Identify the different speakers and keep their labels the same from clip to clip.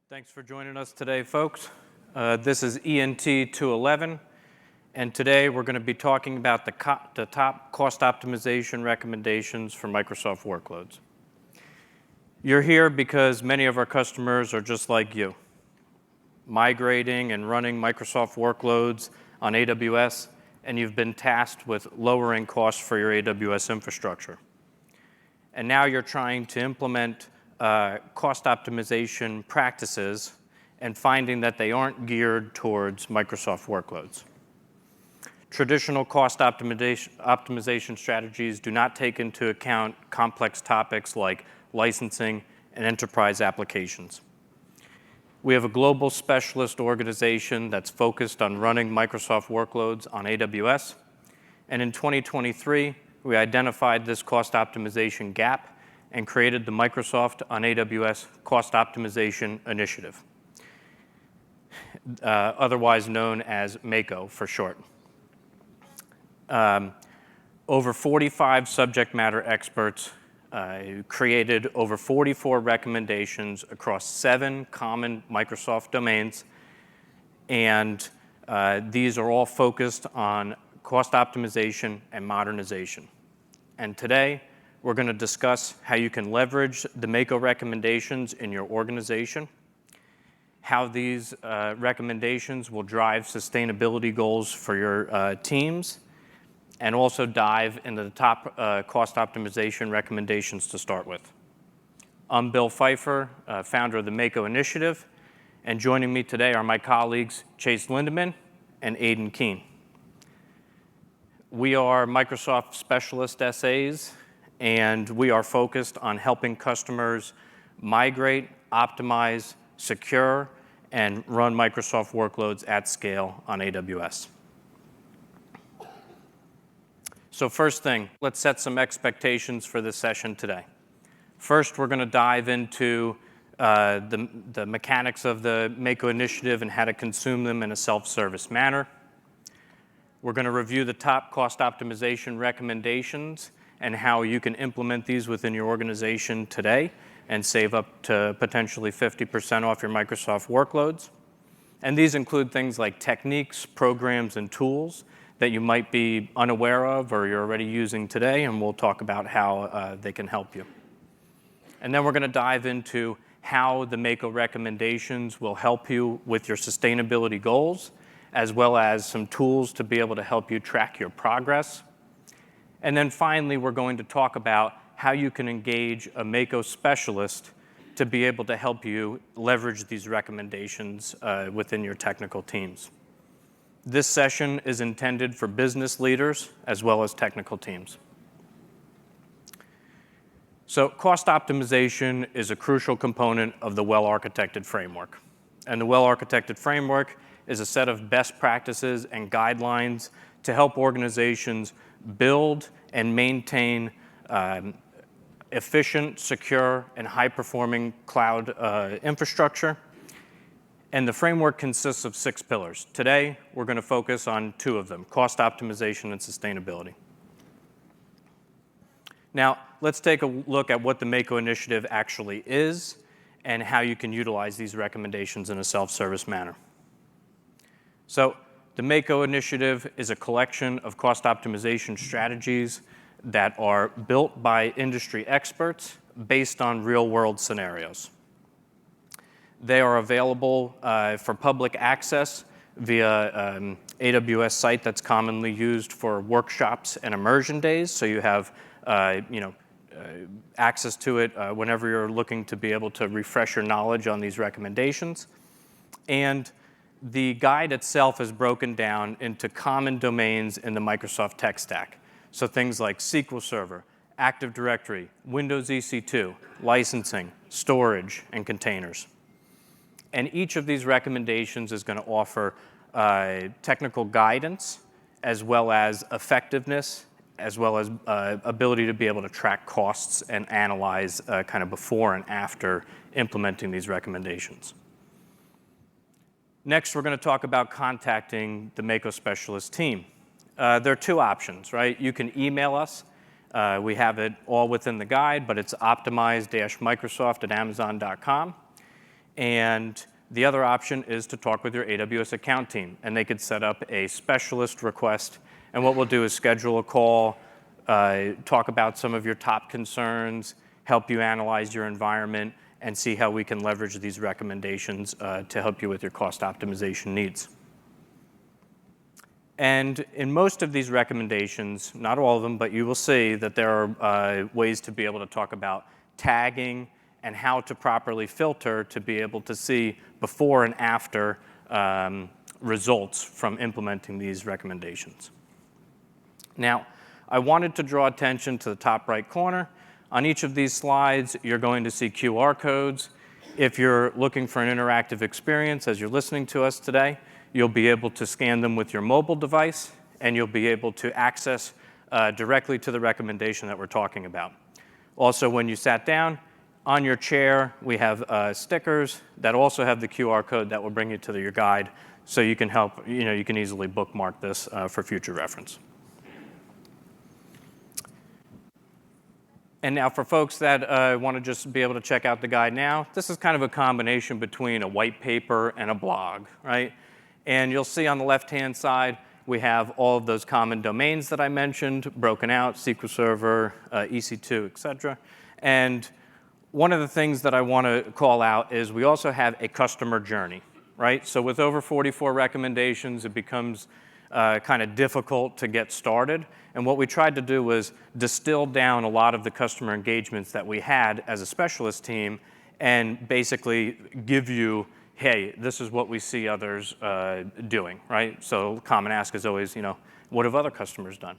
Speaker 1: Thanks for joining us today, folks. This is ENT211, and today we're going to be talking about the top cost optimization recommendations for Microsoft workloads. You're here because many of our customers are just like you, migrating and running Microsoft workloads on AWS, and you've been tasked with lowering costs for your AWS infrastructure. And now you're trying to implement cost optimization practices and finding that they aren't geared towards Microsoft workloads. Traditional cost optimization strategies do not take into account complex topics like licensing and enterprise applications. We have a global specialist organization that's focused on running Microsoft workloads on AWS, and in 2023, we identified this cost optimization gap and created the Microsoft on AWS Cost Optimization Initiative, otherwise known as MACO for short. Over 45 subject matter experts created over 44 recommendations across 7 common Microsoft domains, and these are all focused on cost optimization and modernization. And today, we're going to discuss how you can leverage the MACO recommendations in your organization, how these recommendations will drive sustainability goals for your teams, and also dive into the top cost optimization recommendations to start with. I'm Bill Pfeiffer, founder of the MACO Initiative, and joining me today are my colleagues Chase Lindeman and Aidan Keene. We are Microsoft specialist SAs, and we are focused on helping customers migrate, optimize, secure, and run Microsoft workloads at scale on AWS. So first thing, let's set some expectations for this session today. First, we're going to dive into the mechanics of the MACO initiative and how to consume them in a self-service manner. We're going to review the top cost optimization recommendations and how you can implement these within your organization today and save up to potentially 50% off your Microsoft workloads. And these include things like techniques, programs, and tools that you might be unaware of or you're already using today, and we'll talk about how they can help you. And then we're going to dive into how the MACO recommendations will help you with your sustainability goals, as well as some tools to be able to help you track your progress. And then finally, we're going to talk about how you can engage a MACO specialist to be able to help you leverage these recommendations within your technical teams. This session is intended for business leaders as well as technical teams. So cost optimization is a crucial component of the well-architected framework. And the well-architected framework is a set of best practices and guidelines to help organizations build and maintain efficient, secure, and high-performing cloud infrastructure. And the framework consists of 6 pillars. Today, we're going to focus on 2 of them, cost optimization and sustainability. Now, let's take a look at what the MACO initiative actually is and how you can utilize these recommendations in a self-service manner. So, the MACO initiative is a collection of cost optimization strategies that are built by industry experts based on real-world scenarios. They are available for public access via AWS site that's commonly used for workshops and immersion days, so you have access to it whenever you're looking to be able to refresh your knowledge on these recommendations. And the guide itself is broken down into common domains in the Microsoft tech stack. So things like SQL Server, Active Directory, Windows EC2, licensing, storage, and containers. And each of these recommendations is going to offer technical guidance, as well as effectiveness, as well as ability to be able to track costs and analyze kind of before and after implementing these recommendations. Next, we're going to talk about contacting the MACO specialist team. There are 2 options, right? You can email us. We have it all within the guide, but it's optimize-microsoft@amazon.com. And the other option is to talk with your AWS account team, and they could set up a specialist request. And what we'll do is schedule a call, talk about some of your top concerns, help you analyze your environment, and see how we can leverage these recommendations to help you with your cost optimization needs. And in most of these recommendations, not all of them, but you will see that there are ways to be able to talk about tagging and how to properly filter to be able to see before and after results from implementing these recommendations. Now, I wanted to draw attention to the top right corner. On each of these slides, you're going to see QR codes. If you're looking for an interactive experience as you're listening to us today, you'll be able to scan them with your mobile device, and you'll be able to access directly to the recommendation that we're talking about. Also, when you sat down, on your chair, we have stickers that also have the QR code that will bring you to your guide, so you can you can easily bookmark this for future reference. And now for folks that want to just be able to check out the guide now, this is kind of a combination between a white paper and a blog, right? And you'll see on the left-hand side, we have all of those common domains that I mentioned, broken out, SQL Server, EC2, et cetera. And one of the things that I want to call out is we also have a customer journey, right? So with over 44 recommendations, it becomes kind of difficult to get started. And what we tried to do was distill down a lot of the customer engagements that we had as a specialist team and basically give you, hey, this is what we see others doing, right? So common ask is always, what have other customers done?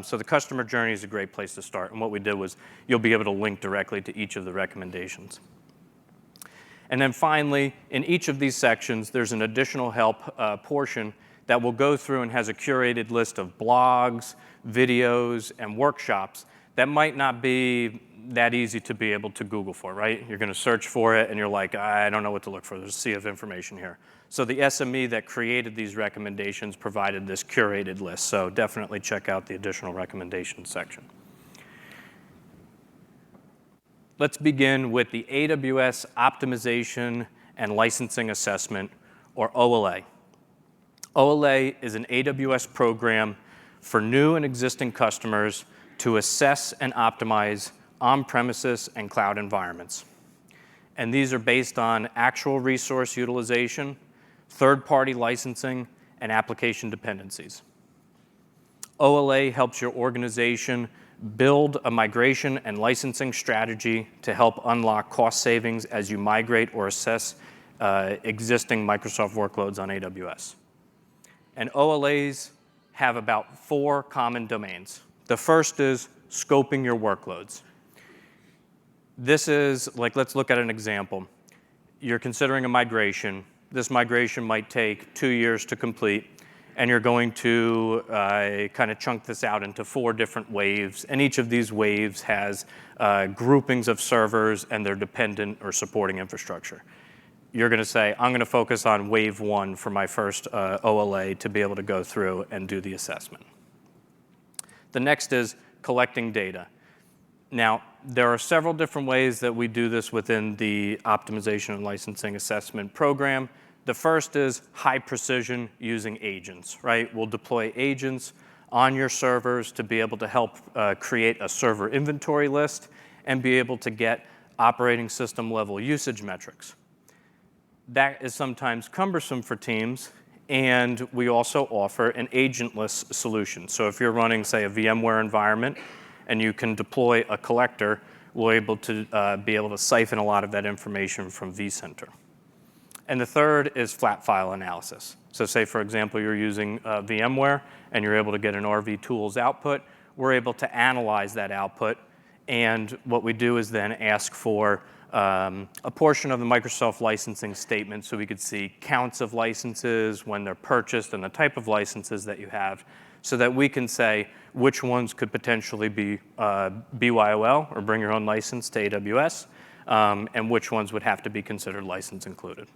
Speaker 1: So the customer journey is a great place to start. And what we did was you'll be able to link directly to each of the recommendations. And then finally, in each of these sections, there's an additional help portion that will go through and has a curated list of blogs, videos, and workshops that might not be that easy to be able to Google for, right? You're going to search for it, and you're like, I don't know what to look for. There's a sea of information here. So the SME that created these recommendations provided this curated list. So definitely check out the additional recommendations section. Let's begin with the AWS Optimization and Licensing Assessment, or OLA. OLA is an AWS program for new and existing customers to assess and optimize on-premises and cloud environments. And these are based on actual resource utilization, third-party licensing, and application dependencies. OLA helps your organization build a migration and licensing strategy to help unlock cost savings as you migrate or assess existing Microsoft workloads on AWS. And OLAs have about 4 common domains. The first is scoping your workloads. This is, let's look at an example. You're considering a migration. This migration might take 2 years to complete, and you're going to kind of chunk this out into 4 different waves, and each of these waves has groupings of servers and their dependent or supporting infrastructure. You're going to say, I'm going to focus on wave 1 for my first OLA to be able to go through and do the assessment. The next is collecting data. Now, there are several different ways that we do this within the Optimization and Licensing Assessment program. The first is high precision using agents, right? We'll deploy agents on your servers to be able to help create a server inventory list and be able to get operating system level usage metrics. That is sometimes cumbersome for teams, and we also offer an agentless solution. So if you're running, say, a VMware environment and you can deploy a collector, we're able to be able to siphon a lot of that information from vCenter. And the third is flat file analysis. So say, for example, you're using VMware and you're able to get an RV tools output. We're able to analyze that output, and what we do is then ask for a portion of the Microsoft licensing statement so we could see counts of licenses, when they're purchased, and the type of licenses that you have, so that we can say which ones could potentially be BYOL, or bring your own license to AWS, and which ones would have to be considered license included.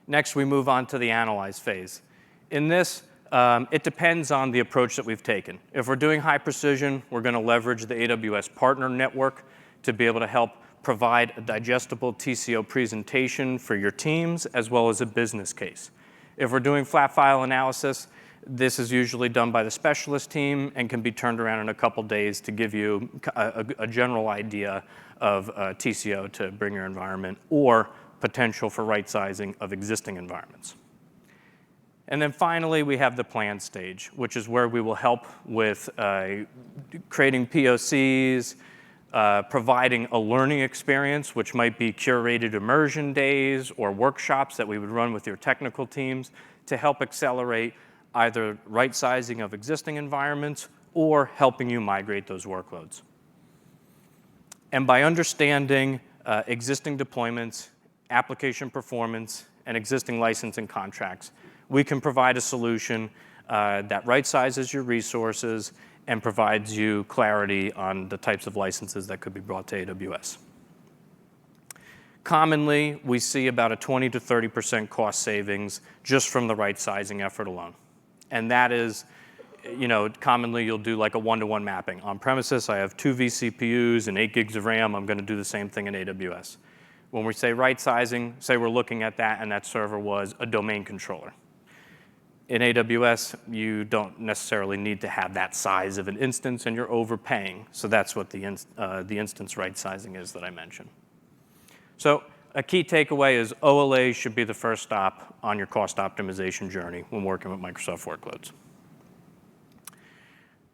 Speaker 1: Next, we move on to the analyze phase. In this, it depends on the approach that we've taken. If we're doing high precision, we're going to leverage the AWS partner network to be able to help provide a digestible TCO presentation for your teams as well as a business case. If we're doing flat file analysis, this is usually done by the specialist team and can be turned around in a couple days to give you a general idea of TCO to bring your environment or potential for right sizing of existing environments. And then finally, we have the plan stage, which is where we will help with creating POCs, providing a learning experience, which might be curated immersion days or workshops that we would run with your technical teams to help accelerate either right sizing of existing environments or helping you migrate those workloads. And by understanding existing deployments, application performance, and existing licensing contracts, we can provide a solution that right sizes your resources and provides you clarity on the types of licenses that could be brought to AWS. Commonly, we see about a 20 to 30% cost savings just from the right sizing effort alone. And that is, commonly you'll do like a one-to-one mapping. On premises, I have 2 vCPUs and 8 gigs of RAM. I'm going to do the same thing in AWS. When we say right sizing, say we're looking at that and that server was a domain controller. In AWS, you don't necessarily need to have that size of an instance, and you're overpaying. So that's what the instance right sizing is that I mentioned. So a key takeaway is OLA should be the first stop on your cost optimization journey when working with Microsoft workloads.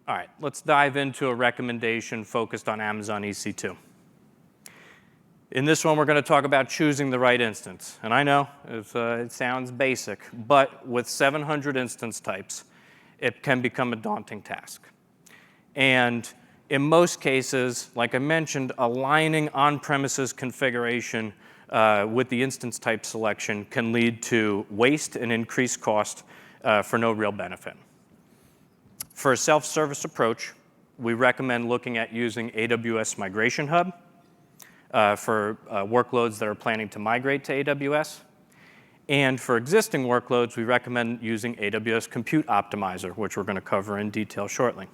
Speaker 1: All right, let's dive into a recommendation focused on Amazon EC2. In this one, we're going to talk about choosing the right instance. And I know it sounds basic, but with 700 instance types, it can become a daunting task. And in most cases, like I mentioned, aligning on-premises configuration with the instance type selection can lead to waste and increased cost for no real benefit. For a self-service approach, we recommend looking at using AWS Migration Hub for workloads that are planning to migrate to AWS. And for existing workloads, we recommend using AWS Compute Optimizer, which we're going to cover in detail shortly.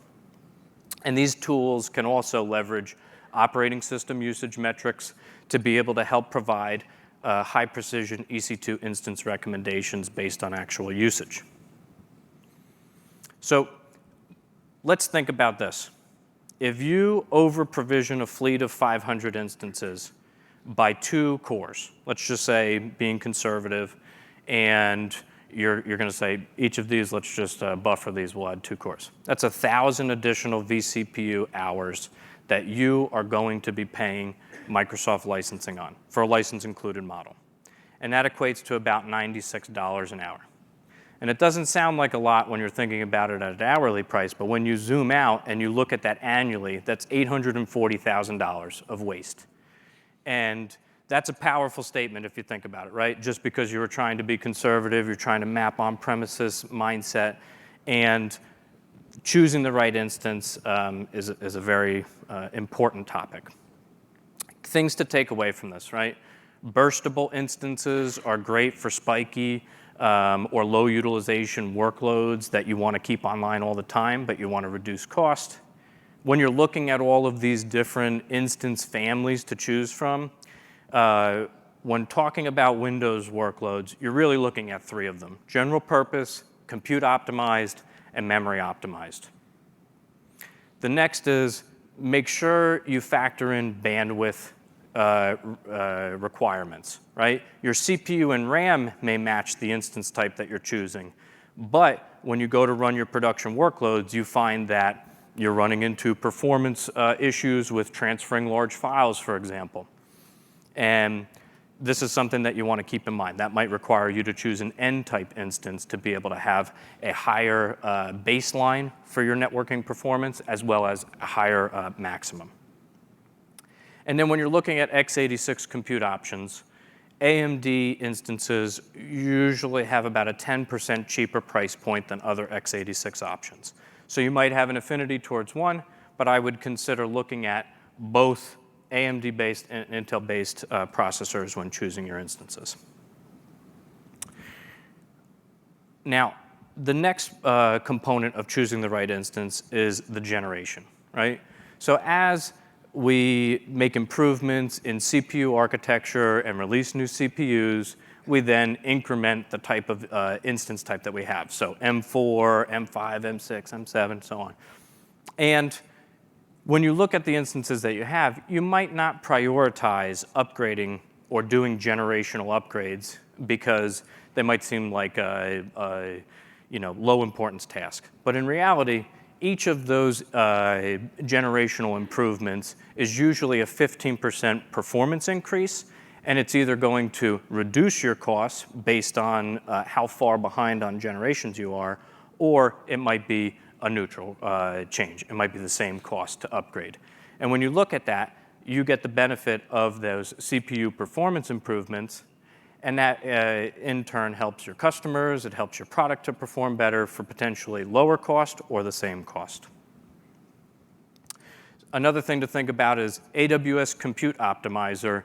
Speaker 1: And these tools can also leverage operating system usage metrics to be able to help provide high-precision EC2 instance recommendations based on actual usage. So let's think about this. If you over-provision a fleet of 500 instances by 2 cores, let's just say being conservative, and you're going to say each of these, let's just buffer these, we'll add 2 cores. That's 1,000 additional vCPU hours that you are going to be paying Microsoft licensing on for a license included model. And that equates to about $96 an hour. And it doesn't sound like a lot when you're thinking about it at an hourly price, but when you zoom out and you look at that annually, that's $840,000 of waste. And that's a powerful statement if you think about it, right? Just because you were trying to be conservative, you're trying to map on-premises mindset, and choosing the right instance is a very important topic. Things to take away from this, right? Burstable instances are great for spiky or low utilization workloads that you want to keep online all the time, but you want to reduce cost. When you're looking at all of these different instance families to choose from, when talking about Windows workloads, you're really looking at 3 of them: general purpose, compute optimized, and memory optimized. The next is make sure you factor in bandwidth requirements, right? Your CPU and RAM may match the instance type that you're choosing, but when you go to run your production workloads, you find that you're running into performance issues with transferring large files, for example. And this is something that you want to keep in mind. That might require you to choose an N-type instance to be able to have a higher baseline for your networking performance as well as a higher maximum. And then when you're looking at x86 compute options, AMD instances usually have about a 10% cheaper price point than other x86 options. So you might have an affinity towards one, but I would consider looking at both AMD-based and Intel-based processors when choosing your instances. Now, the next component of choosing the right instance is the generation, right? So as we make improvements in CPU architecture and release new CPUs. We then increment the type of instance type that we have. So M4, M5, M6, M7, so on. And when you look at the instances that you have, you might not prioritize upgrading or doing generational upgrades because they might seem like a low importance task. But in reality, each of those generational improvements is usually a 15% performance increase, and it's either going to reduce your costs based on how far behind on generations you are, or it might be a neutral change. It might be the same cost to upgrade. And when you look at that, you get the benefit of those CPU performance improvements, and that in turn helps your customers, it helps your product to perform better for potentially lower cost or the same cost. Another thing to think about is AWS Compute Optimizer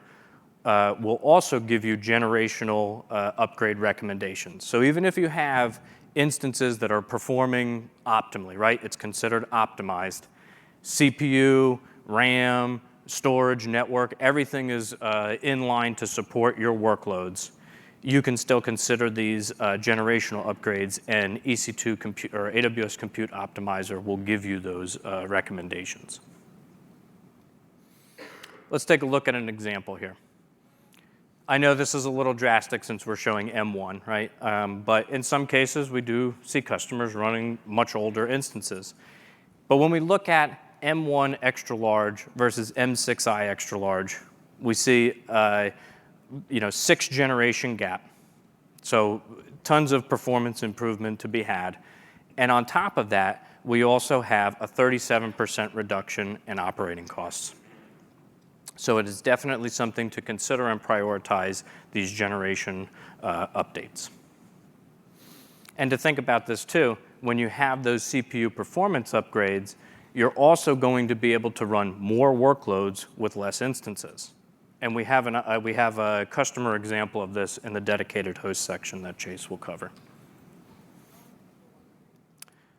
Speaker 1: will also give you generational upgrade recommendations. So even if you have instances that are performing optimally, right? It's considered optimized. CPU, RAM, storage, network, everything is in line to support your workloads. You can still consider these generational upgrades, and EC2 Compute or AWS Compute Optimizer will give you those recommendations. Let's take a look at an example here. I know this is a little drastic since we're showing M1, right? But in some cases, we do see customers running much older instances. But when we look at M1 extra large versus M6i extra large, we see 6 generation gap. So tons of performance improvement to be had. And on top of that, we also have a 37% reduction in operating costs. So it is definitely something to consider and prioritize these generation updates. And to think about this too, when you have those CPU performance upgrades, you're also going to be able to run more workloads with less instances. And we have a customer example of this in the dedicated host section that Chase will cover.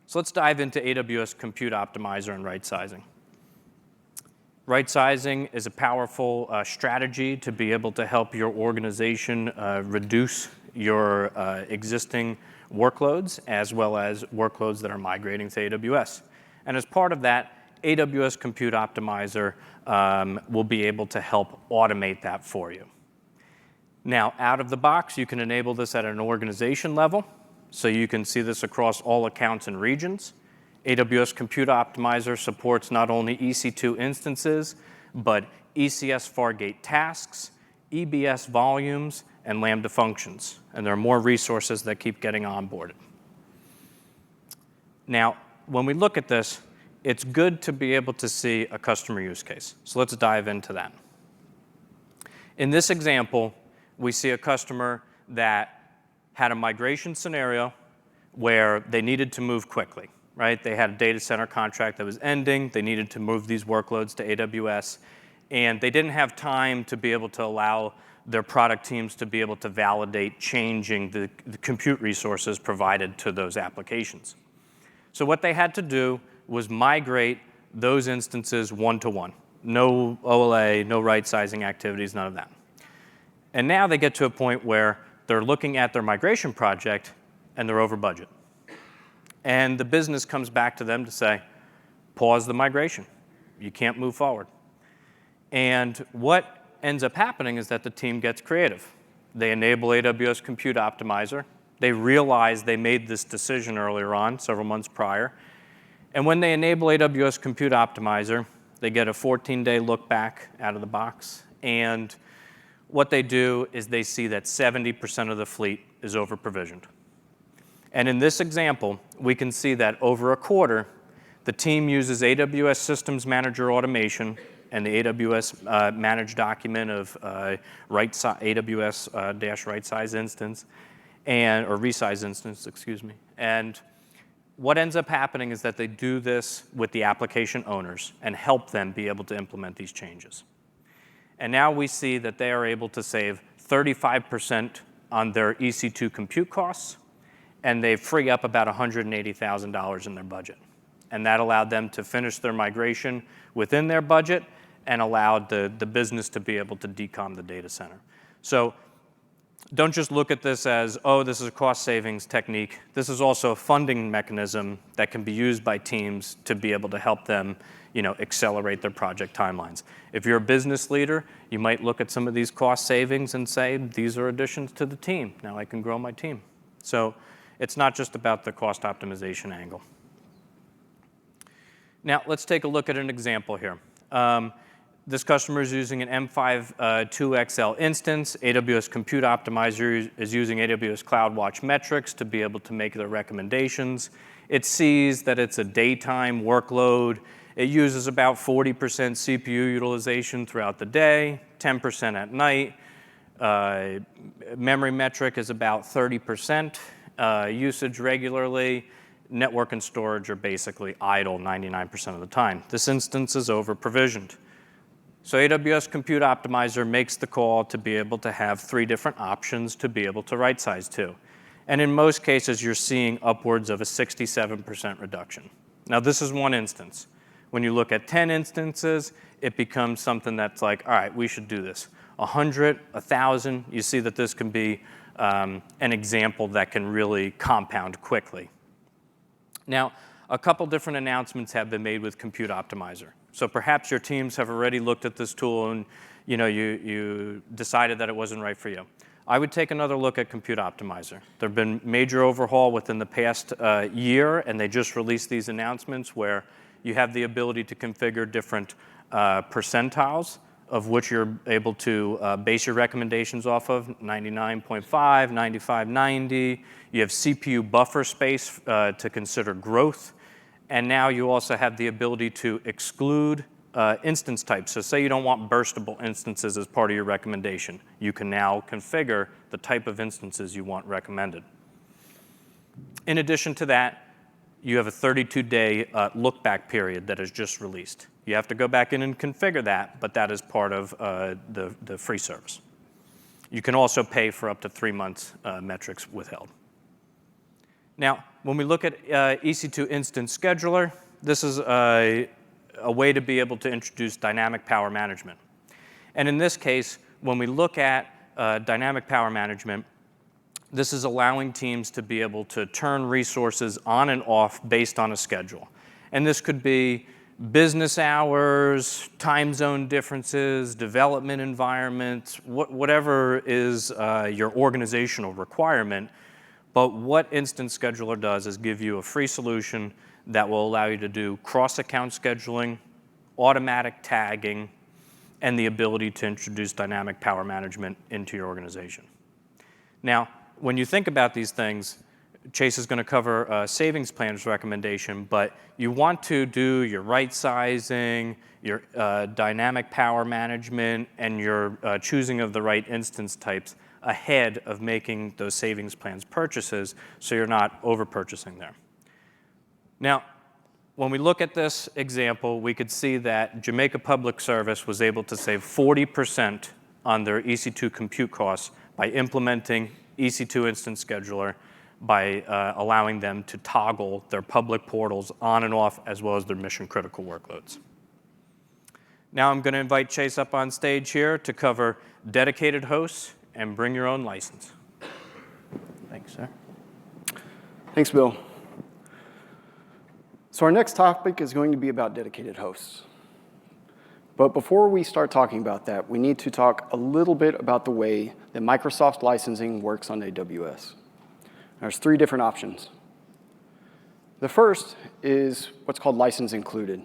Speaker 1: So let's dive into AWS Compute Optimizer and right sizing. Right sizing is a powerful strategy to be able to help your organization reduce your existing workloads as well as workloads that are migrating to AWS. And as part of that, AWS Compute Optimizer will be able to help automate that for you. Now, out of the box, you can enable this at an organization level, so you can see this across all accounts and regions. AWS Compute Optimizer supports not only EC2 instances, but ECS Fargate tasks, EBS volumes, and Lambda functions. And there are more resources that keep getting onboarded. Now, when we look at this, it's good to be able to see a customer use case. So let's dive into that. In this example, we see a customer that had a migration scenario where they needed to move quickly. Right? They had a data center contract that was ending. They needed to move these workloads to AWS. And they didn't have time to be able to allow their product teams to be able to validate changing the compute resources provided to those applications. So what they had to do was migrate those instances one-to-one. No OLA, no right-sizing activities, none of that. And now they get to a point where they're looking at their migration project and they're over budget. And the business comes back to them to say, pause the migration. You can't move forward. And what ends up happening is that the team gets creative. They enable AWS Compute Optimizer. They realize they made this decision earlier on, several months prior. And when they enable AWS Compute Optimizer, they get a 14-day look back out of the box. And what they do is they see that 70% of the fleet is over-provisioned. And in this example, we can see that over a quarter, the team uses AWS Systems Manager automation and the AWS managed document of AWS right size instance or resize instance, excuse me. And what ends up happening is that they do this with the application owners and help them be able to implement these changes. And now we see that they are able to save 35% on their EC2 compute costs, and they free up about $180,000 in their budget. And that allowed them to finish their migration within their budget and allowed the business to be able to decom the data center. So don't just look at this as, oh, this is a cost savings technique. This is also a funding mechanism that can be used by teams to be able to help them accelerate their project timelines. If you're a business leader, you might look at some of these cost savings and say, these are additions to the team. Now I can grow my team. So it's not just about the cost optimization angle. Now let's take a look at an example here. This customer is using an M5 2XL instance. AWS Compute Optimizer is using AWS CloudWatch metrics to be able to make their recommendations. It sees that it's a daytime workload. It uses about 40% CPU utilization throughout the day, 10% at night. Memory metric is about 30% usage regularly. Network and storage are basically idle 99% of the time. This instance is over-provisioned. So AWS Compute Optimizer makes the call to be able to have 3 different options to be able to right-size to. And in most cases, you're seeing upwards of a 67% reduction. Now, this is one instance. When you look at 10 instances, it becomes something that's like, all right, we should do this. 100, 1,000, you see that this can be an example that can really compound quickly. Now, a couple different announcements have been made with Compute Optimizer. So perhaps your teams have already looked at this tool and you decided that it wasn't right for you. I would take another look at Compute Optimizer. There have been major overhaul within the past year, and they just released these announcements where you have the ability to configure different percentiles of which you're able to base your recommendations off of, 99.5, 95, 90. You have CPU buffer space to consider growth. And now you also have the ability to exclude instance types. So say you don't want burstable instances as part of your recommendation. You can now configure the type of instances you want recommended. In addition to that, you have a 32-day look-back period that is just released. You have to go back in and configure that, but that is part of the free service. You can also pay for up to 3 months metrics withheld. Now, when we look at EC2 Instance Scheduler, this is a way to be able to introduce dynamic power management. And in this case, when we look at dynamic power management, this is allowing teams to be able to turn resources on and off based on a schedule. And this could be business hours, time zone differences, development environments, whatever is your organizational requirement. But what Instance Scheduler does is give you a free solution that will allow you to do cross-account scheduling, automatic tagging, and the ability to introduce dynamic power management into your organization. Now, when you think about these things, Chase is going to cover a savings plans recommendation, but you want to do your right sizing, your dynamic power management, and your choosing of the right instance types ahead of making those savings plans purchases so you're not over-purchasing there. Now, when we look at this example, we could see that Jamaica Public Service was able to save 40% on their EC2 compute costs by implementing EC2 Instance Scheduler by allowing them to toggle their public portals on and off as well as their mission-critical workloads. Now I'm going to invite Chase up on stage here to cover dedicated hosts and bring your own license. Thanks, sir.
Speaker 2: Thanks, Bill. So our next topic is going to be about dedicated hosts. But before we start talking about that, we need to talk a little bit about the way that Microsoft licensing works on AWS. There's 3 different options. The first is what's called license included.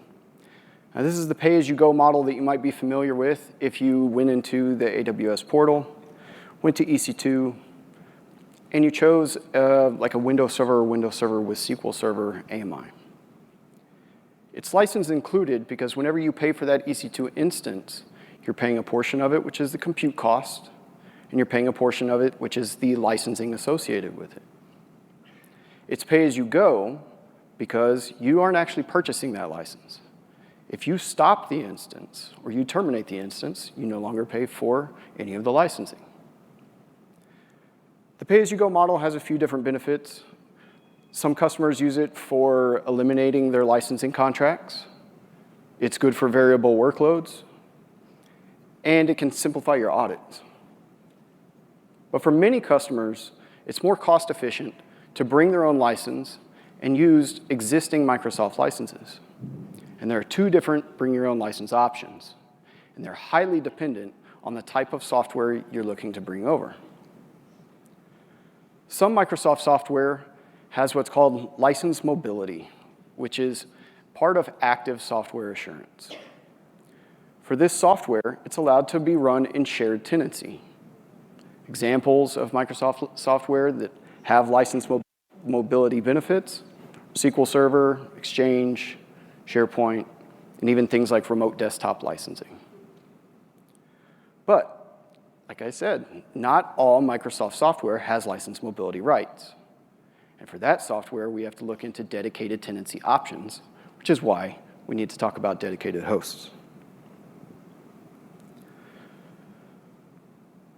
Speaker 2: Now, this is the pay-as-you-go model that you might be familiar with if you went into the AWS portal, went to EC2, and you chose like a Windows Server with SQL Server AMI. It's license included because whenever you pay for that EC2 instance, you're paying a portion of it, which is the compute cost, and you're paying a portion of it, which is the licensing associated with it. It's pay-as-you-go because you aren't actually purchasing that license. If you stop the instance or you terminate the instance, you no longer pay for any of the licensing. The pay-as-you-go model has a few different benefits. Some customers use it for eliminating their licensing contracts. It's good for variable workloads. and it can simplify your audits. But for many customers, it's more cost efficient to bring their own license and use existing Microsoft licenses. And there are two different bring your own license options, and they're highly dependent on the type of software you're looking to bring over. Some Microsoft software has what's called license mobility, which is part of active software assurance. For this software, it's allowed to be run in shared tenancy. Examples of Microsoft software that have license mobility benefits: SQL Server, Exchange, SharePoint, and even things like remote desktop licensing. But, like I said, not all Microsoft software has license mobility rights. And for that software, we have to look into dedicated tenancy options, which is why we need to talk about dedicated hosts.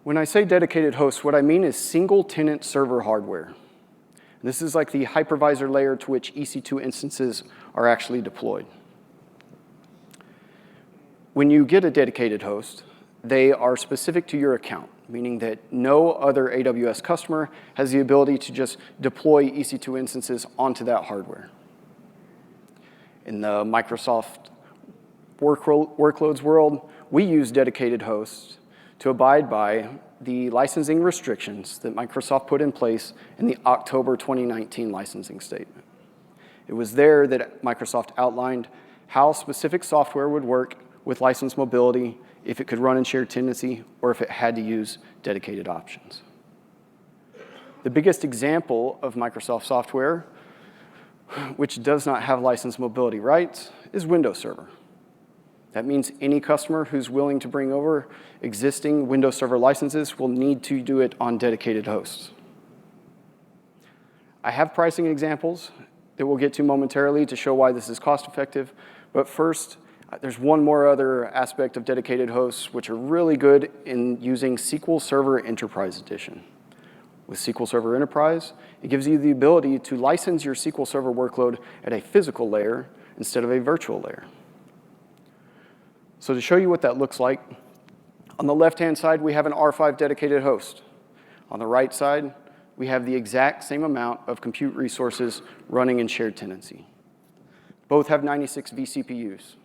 Speaker 2: When I say dedicated hosts, what I mean is single-tenant server hardware. This is like the hypervisor layer to which EC2 instances are actually deployed. When you get a dedicated host, they are specific to your account, meaning that no other AWS customer has the ability to just deploy EC2 instances onto that hardware. In the Microsoft workloads world, we use dedicated hosts to abide by the licensing restrictions that Microsoft put in place in the October 2019 licensing statement. It was there that Microsoft outlined how specific software would work with license mobility, if it could run in shared tenancy, or if it had to use dedicated options. The biggest example of Microsoft software which does not have license mobility rights is Windows Server. That means any customer who's willing to bring over existing Windows Server licenses will need to do it on dedicated hosts. I have pricing examples that we'll get to momentarily to show why this is cost effective, but first, there's one more other aspect of dedicated hosts which are really good in using SQL Server Enterprise Edition. With SQL Server Enterprise, it gives you the ability to license your SQL Server workload at a physical layer instead of a virtual layer. So to show you what that looks like, on the left-hand side, we have an R5 dedicated host. On the right side, we have the exact same amount of compute resources running in shared tenancy. Both have 96 vCPUs.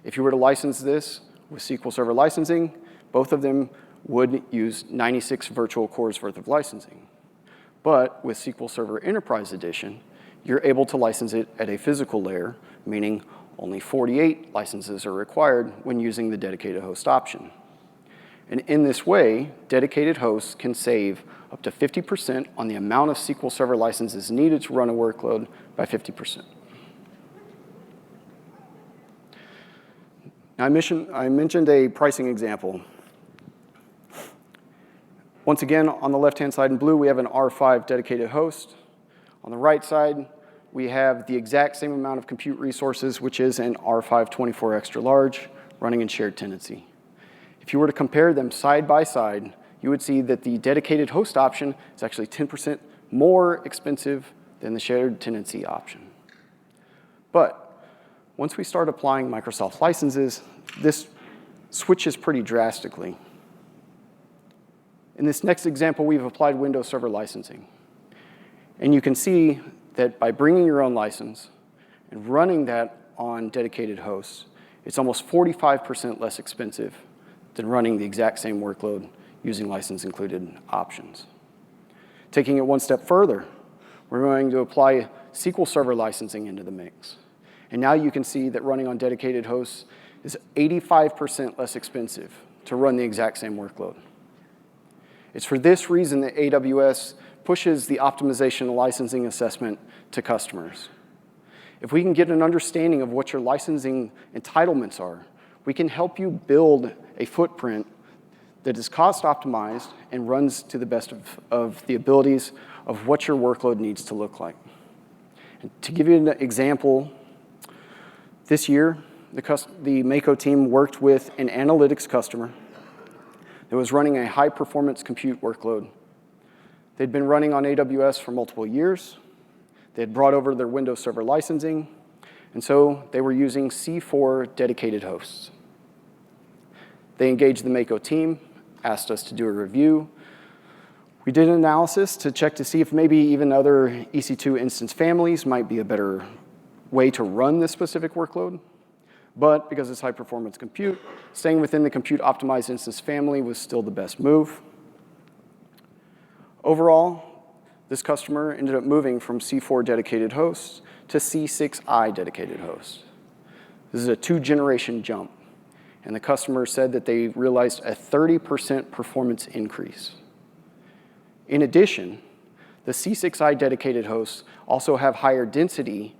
Speaker 2: If you were to license this with SQL Server licensing, both of them would use 96 virtual cores worth of licensing. But with SQL Server Enterprise Edition, you're able to license it at a physical layer, meaning only 48 licenses are required when using the dedicated host option. And in this way, dedicated hosts can save up to 50% on the amount of SQL Server licenses needed to run a workload by 50%. Now, I mentioned a pricing example. Once again, on the left-hand side in blue, we have an R5 dedicated host. On the right side, we have the exact same amount of compute resources, which is an R5 24 extra large running in shared tenancy. If you were to compare them side by side, you would see that the dedicated host option is actually 10% more expensive than the shared tenancy option. But once we start applying Microsoft licenses, this switches pretty drastically. In this next example, we've applied Windows Server licensing. And you can see that by bringing your own license and running that on dedicated hosts, it's almost 45% less expensive than running the exact same workload using license-included options. Taking it one step further, we're going to apply SQL Server licensing into the mix. And now you can see that running on dedicated hosts is 85% less expensive to run the exact same workload. It's for this reason that AWS pushes the optimization and licensing assessment to customers. If we can get an understanding of what your licensing entitlements are, we can help you build a footprint that is cost optimized and runs to the best of the abilities of what your workload needs to look like. And to give you an example, this year, the Mako team worked with an analytics customer that was running a high-performance compute workload. They'd been running on AWS for multiple years. They had brought over their Windows Server licensing, and so they were using C4 dedicated hosts. They engaged the Mako team, asked us to do a review. We did an analysis to check to see if maybe even other EC2 instance families might be a better way to run this specific workload. But because it's high-performance compute, staying within the compute-optimized instance family was still the best move. Overall, this customer ended up moving from C4 dedicated hosts to C6i dedicated hosts. This is a 2-generation jump, and the customer said that they realized a 30% performance increase. In addition, the C6i dedicated hosts also have higher density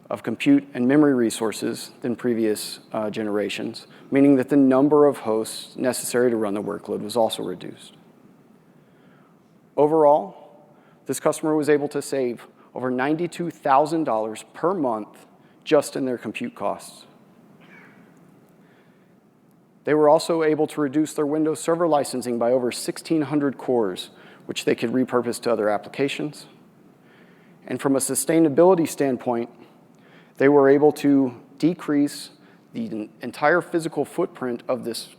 Speaker 2: of compute and memory resources than previous generations, meaning that the number of hosts necessary to run the workload was also reduced. Overall, this customer was able to save over $92,000 per month just in their compute costs. They were also able to reduce their Windows Server licensing by over 1,600 cores, which they could repurpose to other applications. And from a sustainability standpoint, they were able to decrease the entire physical footprint of this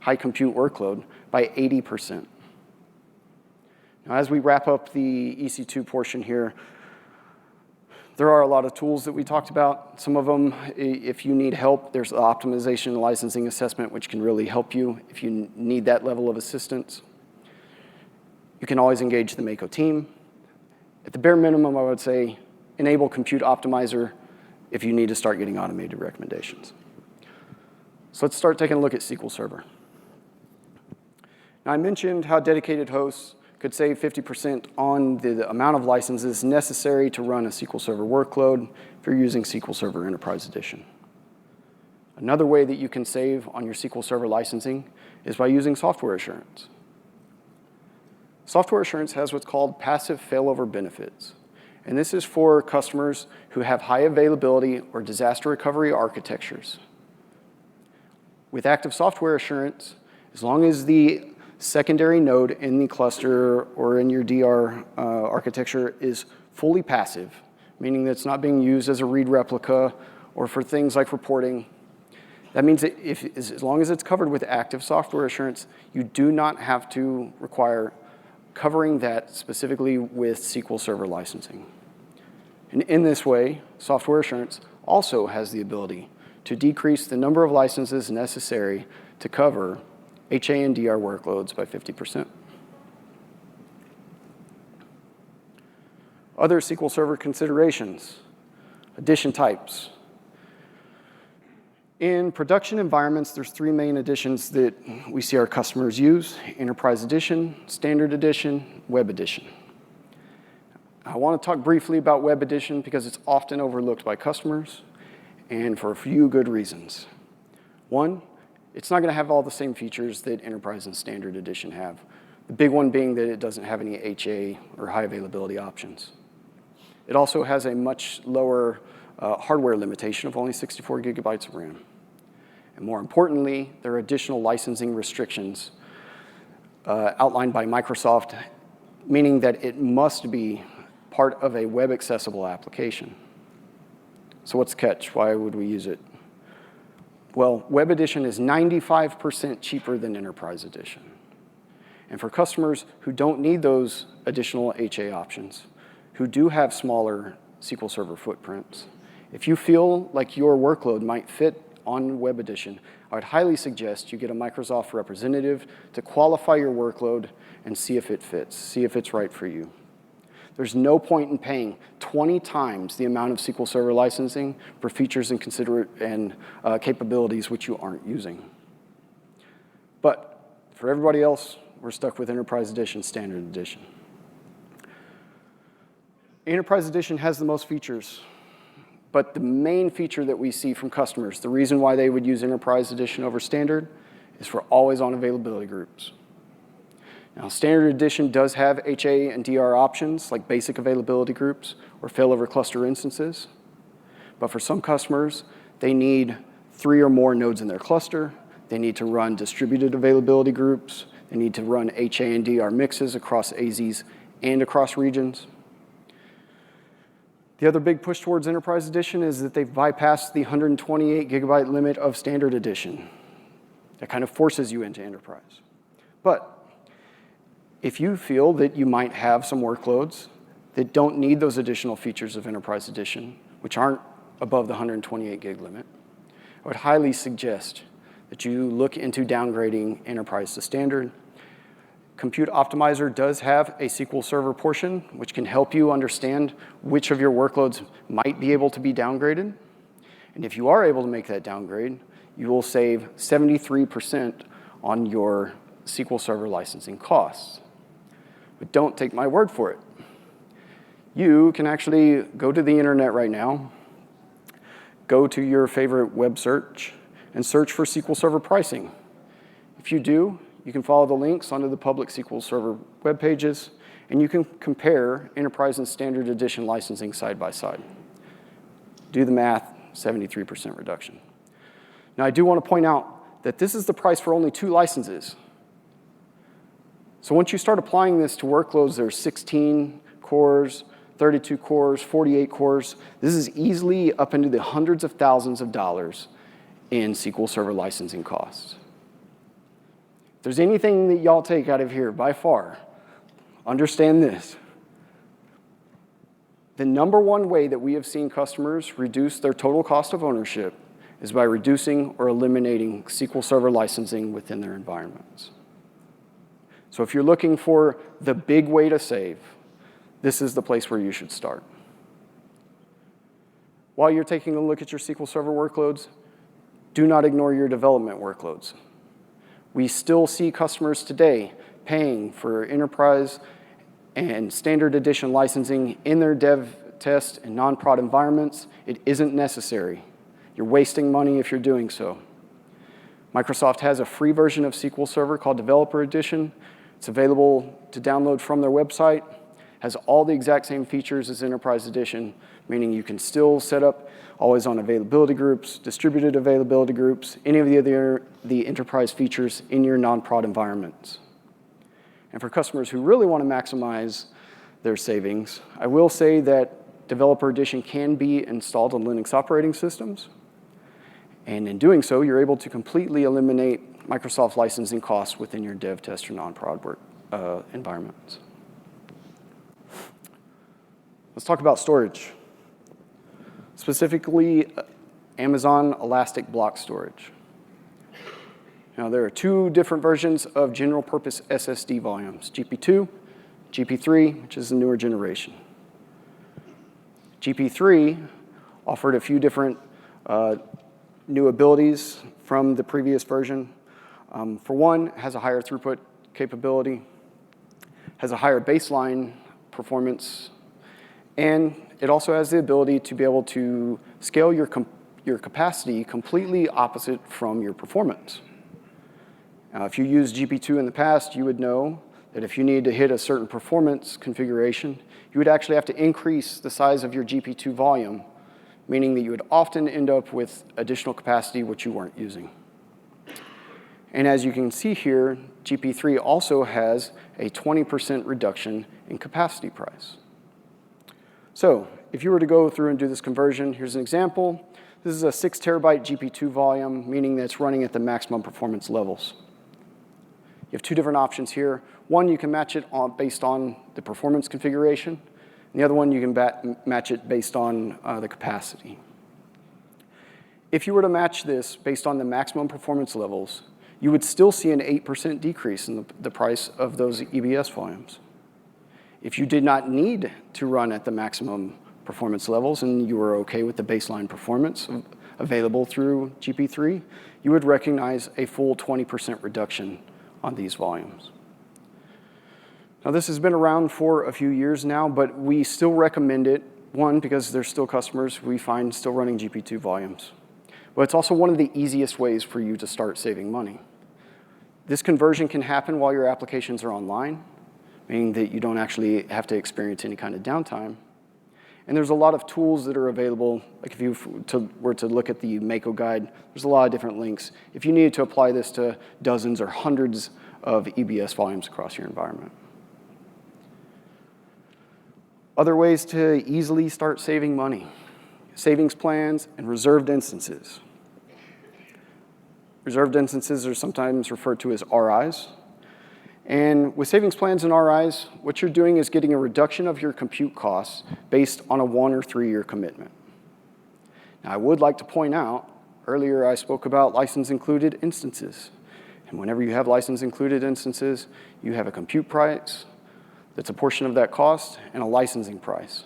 Speaker 2: high compute workload by 80%. Now, as we wrap up the EC2 portion here, there are a lot of tools that we talked about. Some of them, if you need help, there's the optimization and licensing assessment, which can really help you if you need that level of assistance. You can always engage the Mako team. At the bare minimum, I would say enable Compute Optimizer if you need to start getting automated recommendations. So let's start taking a look at SQL Server. Now, I mentioned how dedicated hosts could save 50% on the amount of licenses necessary to run a SQL Server workload if you're using SQL Server Enterprise Edition. Another way that you can save on your SQL Server licensing is by using software assurance. Software assurance has what's called passive failover benefits. And this is for customers who have high availability or disaster recovery architectures. With active software assurance, as long as the secondary node in the cluster or in your DR architecture is fully passive, meaning that it's not being used as a read replica or for things like reporting, that means that as long as it's covered with active software assurance, you do not have to require covering that specifically with SQL Server licensing. And in this way, software assurance also has the ability to decrease the number of licenses necessary to cover HA and DR workloads by 50%. Other SQL Server considerations, edition types. In production environments, there's 3 main editions that we see our customers use: Enterprise Edition, Standard Edition, Web Edition. I want to talk briefly about Web Edition because it's often overlooked by customers, and for a few good reasons. One, it's not going to have all the same features that Enterprise and Standard Edition have. The big one being that it doesn't have any HA or high availability options. It also has a much lower hardware limitation of only 64 gigabytes of RAM. And more importantly, there are additional licensing restrictions outlined by Microsoft, meaning that it must be part of a web-accessible application. So what's the catch? Why would we use it? Well, Web Edition is 95% cheaper than Enterprise Edition. And for customers who don't need those additional HA options, who do have smaller SQL Server footprints, if you feel like your workload might fit on Web Edition, I would highly suggest you get a Microsoft representative to qualify your workload and see if it fits, see if it's right for you. There's no point in paying 20 times the amount of SQL Server licensing for features and capabilities which you aren't using. But for everybody else, we're stuck with Enterprise Edition, Standard Edition. Enterprise Edition has the most features, but the main feature that we see from customers, the reason why they would use Enterprise Edition over Standard, is for always-on availability groups. Now, Standard Edition does have HA and DR options, like basic availability groups or failover cluster instances. But for some customers, they need 3 or more nodes in their cluster. They need to run distributed availability groups. They need to run HA and DR mixes across AZs and across regions. The other big push towards Enterprise Edition is that they've bypassed the 128 gigabyte limit of Standard Edition. that kind of forces you into enterprise. But if you feel that you might have some workloads that don't need those additional features of Enterprise Edition, which aren't above the 128 gig limit, I would highly suggest that you look into downgrading Enterprise to Standard. Compute Optimizer does have a SQL Server portion, which can help you understand which of your workloads might be able to be downgraded. And if you are able to make that downgrade, you will save 73% on your SQL Server licensing costs. But don't take my word for it. You can actually go to the internet right now, go to your favorite web search, and search for SQL Server pricing. If you do, you can follow the links onto the public SQL Server web pages, and you can compare Enterprise and Standard Edition licensing side by side. Do the math, 73% reduction. Now, I do want to point out that this is the price for only 2 licenses. So once you start applying this to workloads that are 16 cores, 32 cores, 48 cores, this is easily up into the hundreds of thousands of dollars in SQL Server licensing costs. If there's anything that y'all take out of here, by far, understand this. The number one way that we have seen customers reduce their total cost of ownership is by reducing or eliminating SQL Server licensing within their environments. So if you're looking for the big way to save, this is the place where you should start. While you're taking a look at your SQL Server workloads, do not ignore your development workloads. We still see customers today paying for Enterprise and Standard Edition licensing in their dev, test, and non-prod environments. It isn't necessary. You're wasting money if you're doing so. Microsoft has a free version of SQL Server called Developer Edition. It's available to download from their website. Has all the exact same features as Enterprise Edition, meaning you can still set up always-on availability groups, distributed availability groups, any of the enterprise features in your non-prod environments. And for customers who really want to maximize their savings, I will say that Developer Edition can be installed on Linux operating systems. And in doing so, you're able to completely eliminate Microsoft licensing costs within your dev, test, or non-prod work environments. Let's talk about storage. Specifically, Amazon Elastic Block Storage. Now, there are 2 different versions of general purpose SSD volumes, GP2, GP3, which is the newer generation. GP3 offered a few different new abilities from the previous version. For one, it has a higher throughput capability, has a higher baseline performance, and it also has the ability to be able to scale your capacity completely opposite from your performance. If you used GP2 in the past, you would know that if you needed to hit a certain performance configuration, you would actually have to increase the size of your GP2 volume, meaning that you would often end up with additional capacity which you weren't using. And as you can see here, GP3 also has a 20% reduction in capacity price. So if you were to go through and do this conversion, here's an example. This is a 6 terabyte GP2 volume, meaning that it's running at the maximum performance levels. You have 2 different options here. One, you can match it based on the performance configuration. And the other one, you can match it based on the capacity. If you were to match this based on the maximum performance levels, you would still see an 8% decrease in the price of those EBS volumes. If you did not need to run at the maximum performance levels and you were okay with the baseline performance available through GP3, you would recognize a full 20% reduction on these volumes. Now, this has been around for a few years now, but we still recommend it, one, because there's still customers we find still running GP2 volumes. But it's also one of the easiest ways for you to start saving money. This conversion can happen while your applications are online, meaning that you don't actually have to experience any kind of downtime. And there's a lot of tools that are available. Like if you were to look at the Mako guide, there's a lot of different links. If you needed to apply this to dozens or hundreds of EBS volumes across your environment. Other ways to easily start saving money. Savings plans and reserved instances. Reserved instances are sometimes referred to as RIs. And with savings plans and RIs, what you're doing is getting a reduction of your compute costs based on a 1 or 3 year commitment. Now, I would like to point out, earlier I spoke about license included instances. And whenever you have license included instances, you have a compute price that's a portion of that cost and a licensing price.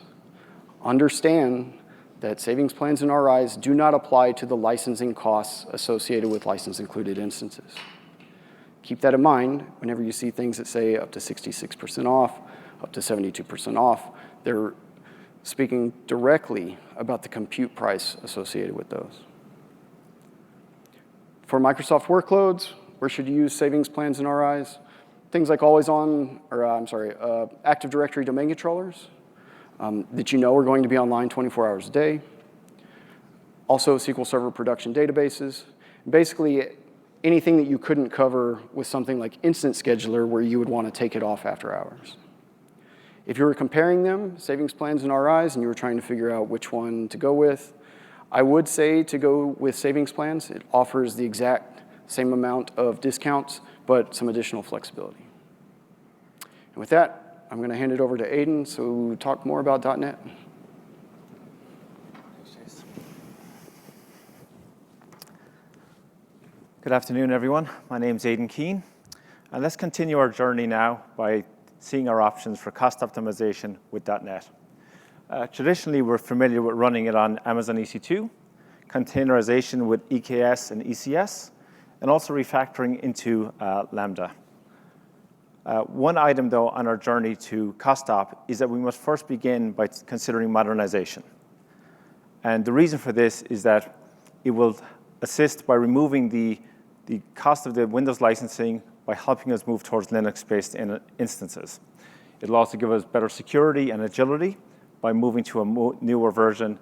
Speaker 2: Understand that savings plans and RIs do not apply to the licensing costs associated with license included instances. Keep that in mind whenever you see things that say up to 66% off, up to 72% off. They're speaking directly about the compute price associated with those. For Microsoft workloads, where should you use savings plans and RIs? Things like Active Directory domain controllers that you know are going to be online 24 hours a day. Also, SQL Server production databases. Basically, anything that you couldn't cover with something like Instant Scheduler where you would want to take it off after hours. If you were comparing them, savings plans and RIs, and you were trying to figure out which one to go with, I would say to go with savings plans. It offers the exact same amount of discounts, but some additional flexibility. And with that, I'm going to hand it over to Aiden to talk more about .NET.
Speaker 3: Good afternoon, everyone. My name's Aidan Keane, and let's continue our journey now by seeing our options for cost optimization with .NET. Traditionally, we're familiar with running it on Amazon EC2, containerization with EKS and ECS, and also refactoring into Lambda. One item, though, on our journey to cost op is that we must first begin by considering modernization. And the reason for this is that it will assist by removing the cost of the Windows licensing by helping us move towards Linux-based instances. It'll also give us better security and agility by moving to a newer version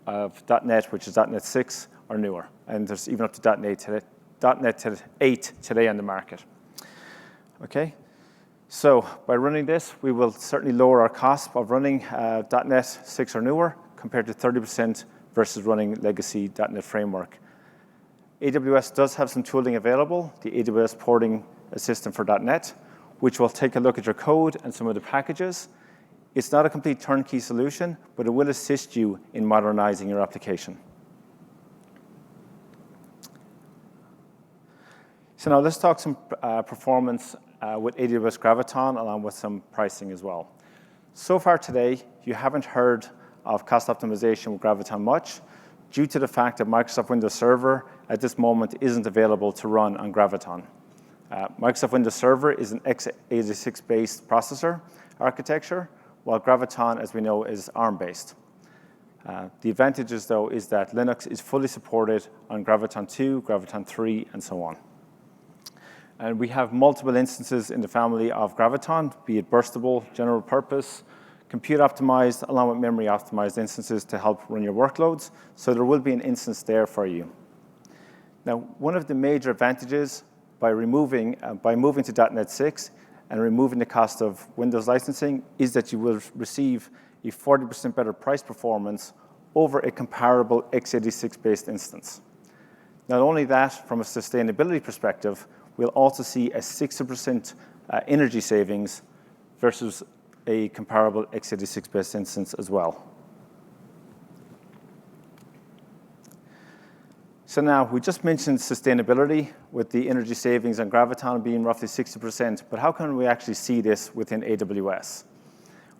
Speaker 3: of .NET, which is .NET 6 or newer. And there's even up to .NET 8 today on the market. Okay, so by running this, we will certainly lower our cost of running .NET 6 or newer compared to 30% versus running legacy .NET Framework. AWS does have some tooling available, the AWS porting assistant for .NET, which will take a look at your code and some of the packages. It's not a complete turnkey solution, but it will assist you in modernizing your application. So now let's talk some performance with AWS Graviton, along with some pricing as well. So far today, you haven't heard of cost optimization with Graviton much, due to the fact that Microsoft Windows Server at this moment isn't available to run on Graviton. Microsoft Windows Server is an x86-based processor architecture, while Graviton, as we know, is ARM-based. The advantages, though, is that Linux is fully supported on Graviton 2, Graviton 3, and so on. And we have multiple instances in the family of Graviton, be it burstable, general purpose, compute optimized, along with memory optimized instances to help run your workloads. So there will be an instance there for you. Now, one of the major advantages by moving to .NET 6 and removing the cost of Windows licensing is that you will receive a 40% better price performance over a comparable x86-based instance. Not only that, from a sustainability perspective, we'll also see a 60% energy savings versus a comparable x86-based instance as well. So now, we just mentioned sustainability with the energy savings on Graviton being roughly 60%, but how can we actually see this within AWS?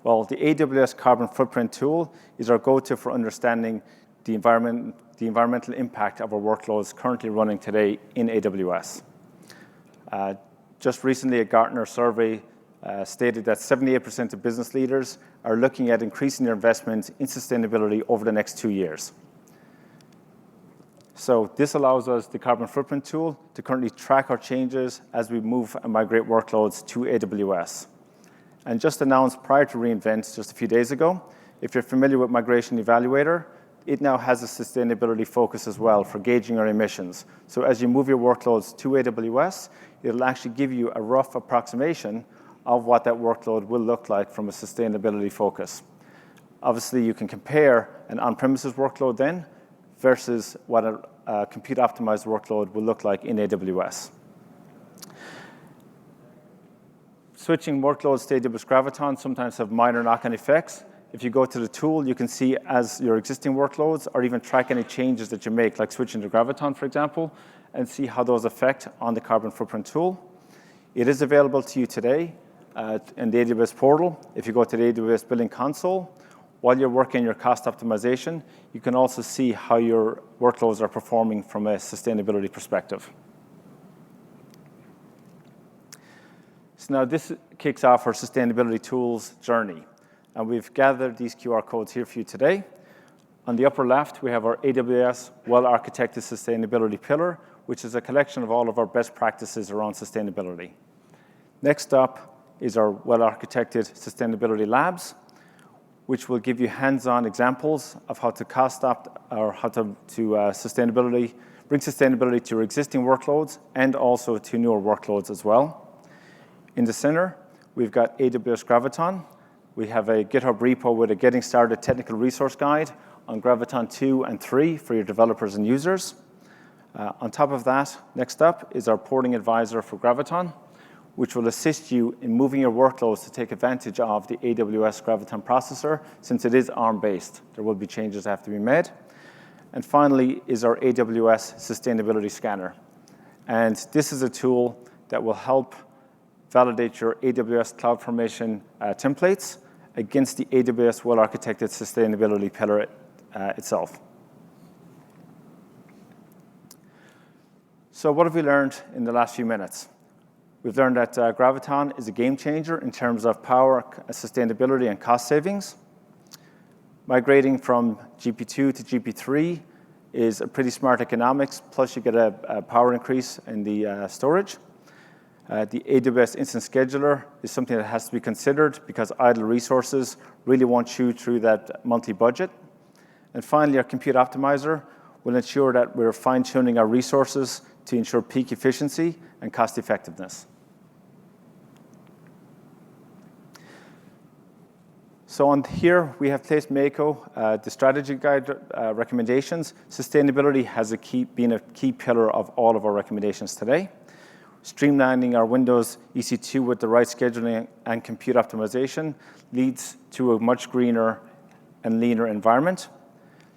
Speaker 3: Well, the AWS Carbon Footprint tool is our go-to for understanding the environmental impact of our workloads currently running today in AWS. Just recently, a Gartner survey stated that 78% of business leaders are looking at increasing their investment in sustainability over the next 2 years. So this allows us, the Carbon Footprint tool, to currently track our changes as we move and migrate workloads to AWS. And just announced prior to reInvent just a few days ago, if you're familiar with Migration Evaluator, it now has a sustainability focus as well for gauging our emissions. So as you move your workloads to AWS, it'll actually give you a rough approximation of what that workload will look like from a sustainability focus. Obviously, you can compare an on-premises workload then versus what compute-optimized workload will look like in AWS. Switching workloads to AWS Graviton sometimes have minor knock-on effects. If you go to the tool, you can see as your existing workloads or even track any changes that you make, like switching to Graviton, for example, and see how those affect on the carbon footprint tool. It is available to you today in the AWS portal. If you go to the AWS Billing Console, while you're working your cost optimization, you can also see how your workloads are performing from a sustainability perspective. So now this kicks off our sustainability tools journey. And we've gathered these QR codes here for you today. On the upper left, we have our AWS well-architected sustainability pillar, which is a collection of all of our best practices around sustainability. Next up is our well-architected sustainability labs, which will give you hands-on examples of how to cost up or how to bring sustainability to your existing workloads and also to newer workloads as well. In the center, we've got AWS Graviton. We have a GitHub repo with a getting started technical resource guide on Graviton 2 and 3 for your developers and users. On top of that, next up is our porting advisor for Graviton, which will assist you in moving your workloads to take advantage of the AWS Graviton processor, since it is ARM-based. There will be changes that have to be made. And finally is our AWS Sustainability Scanner. And this is a tool that will help validate your AWS CloudFormation templates against the AWS well-architected sustainability pillar itself. So what have we learned in the last few minutes? We've learned that Graviton is a game changer in terms of power, sustainability, and cost savings. Migrating from GP2 to GP3 is a pretty smart economics, plus you get a power increase in the storage. The AWS Instance Scheduler is something that has to be considered because idle resources really won't chew through that monthly budget. And finally, our Compute Optimizer will ensure that we're fine-tuning our resources to ensure peak efficiency and cost effectiveness. So on here, we have placed Mako, the strategy guide recommendations. Sustainability has been a key pillar of all of our recommendations today. Streamlining our Windows EC2 with the right scheduling and compute optimization leads to a much greener and leaner environment.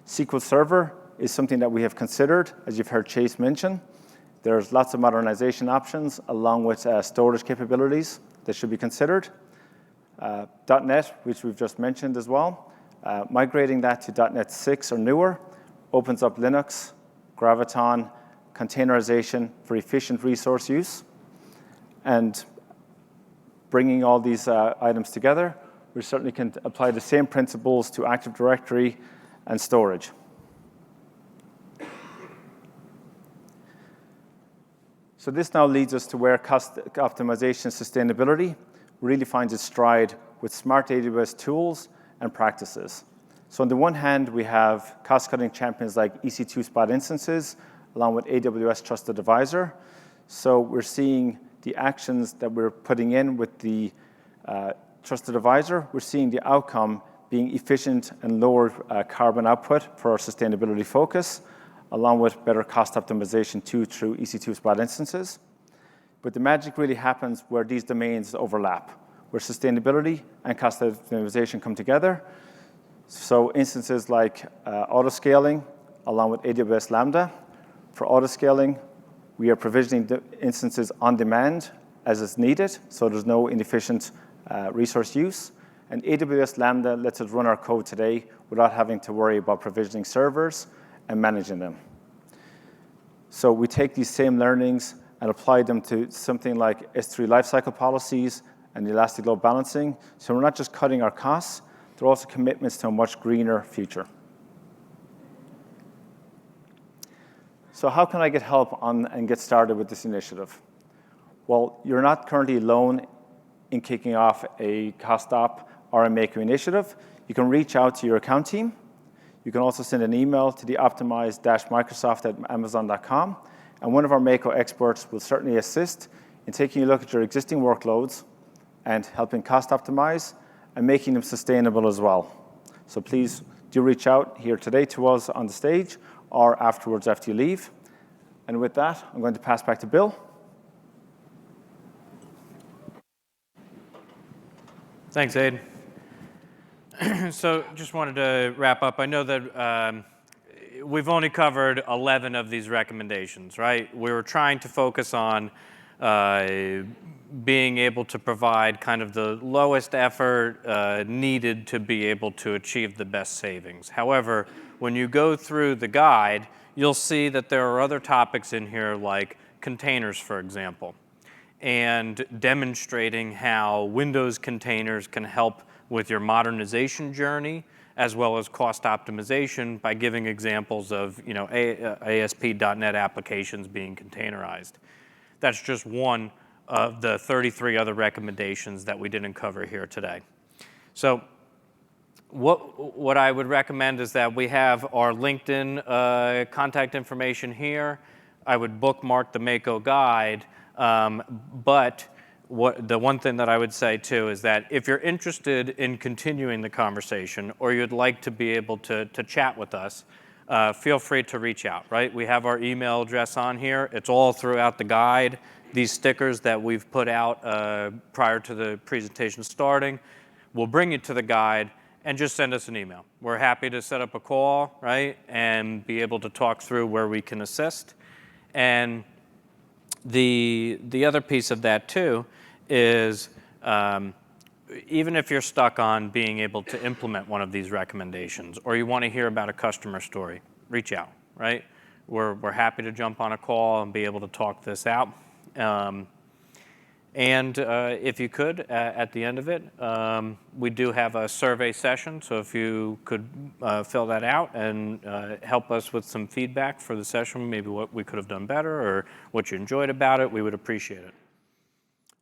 Speaker 3: SQL Server is something that we have considered, as you've heard Chase mention. There's lots of modernization options along with storage capabilities that should be considered. .NET, which we've just mentioned as well. Migrating that to .NET 6 or newer opens up Linux, Graviton, containerization for efficient resource use. And bringing all these items together, we certainly can apply the same principles to Active Directory and storage. So this now leads us to where cost optimization sustainability really finds its stride with smart AWS tools and practices. So on the one hand, we have cost-cutting champions like EC2 Spot Instances, along with AWS Trusted Advisor. So we're seeing the actions that we're putting in with the Trusted Advisor. We're seeing the outcome being efficient and lower carbon output for our sustainability focus, along with better cost optimization too through EC2 Spot Instances. But the magic really happens where these domains overlap, where sustainability and cost optimization come together. So instances like auto-scaling, along with AWS Lambda. For auto-scaling, we are provisioning the instances on demand as is needed, so there's no inefficient resource use. And AWS Lambda lets us run our code today without having to worry about provisioning servers and managing them. So we take these same learnings and apply them to something like S3 lifecycle policies and elastic load balancing. So we're not just cutting our costs, they're also commitments to a much greener future. So how can I get help on and get started with this initiative? Well, you're not currently alone in kicking off a cost op or a Mako initiative. You can reach out to your account team. You can also send an email to the optimize-microsoft@amazon.com, and one of our Mako experts will certainly assist in taking a look at your existing workloads and helping cost optimize and making them sustainable as well. So please do reach out here today to us on the stage or afterwards after you leave. And with that, I'm going to pass back to Bill.
Speaker 1: Thanks, Aiden. So just wanted to wrap up. I know that we've only covered 11 of these recommendations, right? We were trying to focus on being able to provide kind of the lowest effort needed to be able to achieve the best savings. However, when you go through the guide, you'll see that there are other topics in here like containers, for example, and demonstrating how Windows containers can help with your modernization journey as well as cost optimization by giving examples of ASP.NET applications being containerized. That's just one of the 33 other recommendations that we didn't cover here today. So what I would recommend is that we have our LinkedIn contact information here. I would bookmark the Mako guide, but the one thing that I would say too is that if you're interested in continuing the conversation or you'd like to be able to chat with us, feel free to reach out, right? We have our email address on here. It's all throughout the guide. These stickers that we've put out prior to the presentation starting will bring you to the guide, and just send us an email. We're happy to set up a call, right, and be able to talk through where we can assist. And the other piece of that too is even if you're stuck on being able to implement one of these recommendations or you want to hear about a customer story, reach out, right? We're happy to jump on a call and be able to talk this out. And if you could, at the end of it, we do have a survey session, so if you could fill that out and help us with some feedback for the session, maybe what we could have done better or what you enjoyed about it, we would appreciate it.